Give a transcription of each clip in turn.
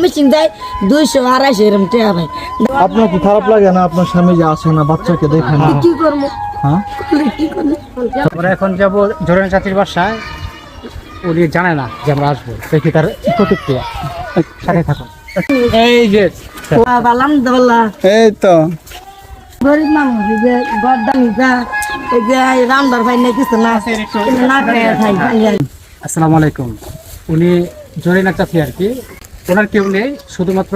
Missing যায় 200-250 এরকম টাকা ভাই। আপনার কি খারাপ লাগে না আপনার স্বামী যে আসে না বাচ্চাকে দেখে না? কি করবো? হ্যাঁ কি করবো? আমরা এখন যাবো জোরান চাচির বাসায়। উনি জানে না যে আমরা আসবো, দেখি তার প্রতিক্রিয়া। সাথে থাকুন। এই যে আলহামদুলিল্লাহ এই তো গরিব মানুষ, এই যে গরদানি যা, এই যে রান্নার ভাই নেই কিছু না, কিন্তু না খেয়ে খাই খালি আর। আসসালামু আলাইকুম। উনি জরিনা চাচি আর কি, ওনার কেউ নেই, শুধুমাত্র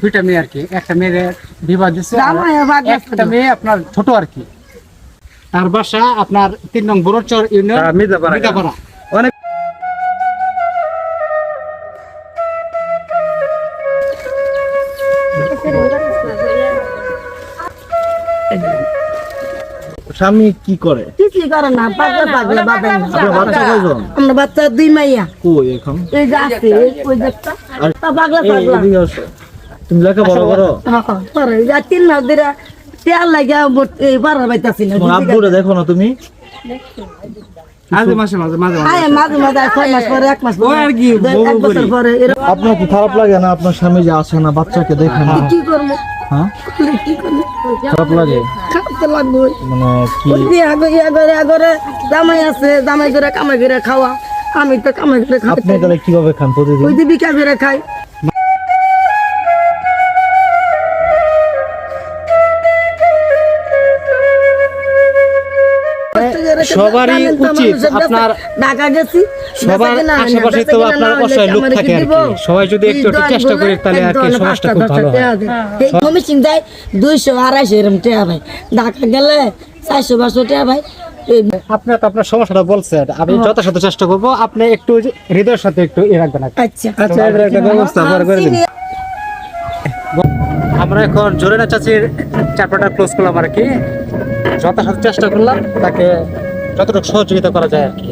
দুইটা মেয়ে আর কি। একটা মেয়ের বিবাহ দিচ্ছে, আর জামাইও ভাগ আছে। একটা মেয়ে আপনার ছোট আর কি। তার বাসা আপনার 3 নং বড়চর ইউনিয়ন, মিদাপাড়া। অনেক স্বামী কি করে? কিছুই করে না, পাগলা পাগলা বাদাম। আপনার বাচ্চা কয়জন? আমরা বাচ্চা 2 মাইয়া, কই এখন? এই যে আছে, ওই যে একটা, তা পাগলা এই, পাগলা। এদিকে আসো। তুমি লেখাপড়া করো? পরে এই যে 3 মাস ধরে তেল লাগিয়া এই বাড়া বাইতাছি না। তোমার আব্বুরে দেখো না তুমি? মাঝে মাঝে মাঝে মাঝে আয় মাঝে মাঝে 6 মাস পরে 1 মাস পরে আর কি, 1 বছর পরে এরকম। আপনার কি খারাপ লাগে না আপনার স্বামী যে আসে না বাচ্চাকে দেখে না? কি করবো? হ্যাঁ কি করবো? খারাপ লাগে খারাপ তো লাগবে। মানে কি? ওই যে আগে জামাই আছে, জামাই করে কামাই করে খাওয়া, আমি তো কামাই করে খাই, আপনি তাহলে কিভাবে খান প্রতিদিন? ওই যে বিকা করে খাই। সবারই উচিত আপনার, ঢাকা গেছি, সবার আশেপাশে তো আপনার অসহায় লোক থাকে আর কি। সবাই যদি একটু একটু চেষ্টা করে তাহলে আর কি সমাজটা খুব ভালো হয়। মিশিং যায় 200-250 এরকম টাকা ভাই। ঢাকা গেলে 400-500 টাকা ভাই। আপনি তো আপনার সমস্যাটা বলছেন, আমি যথাসাধ্য চেষ্টা করবো। আপনি একটু হৃদয়ের সাথে একটু রাখবেন আর কি। আচ্ছা আচ্ছা এটার একটা ব্যবস্থা করে দিন। আমরা এখন জোরেনা চাচির চ্যাপ্টারটা ক্লোজ করলাম আর কি। যথাসাধ্য চেষ্টা করলাম তাকে যতটুকু সহযোগিতা করা যায় আর কি।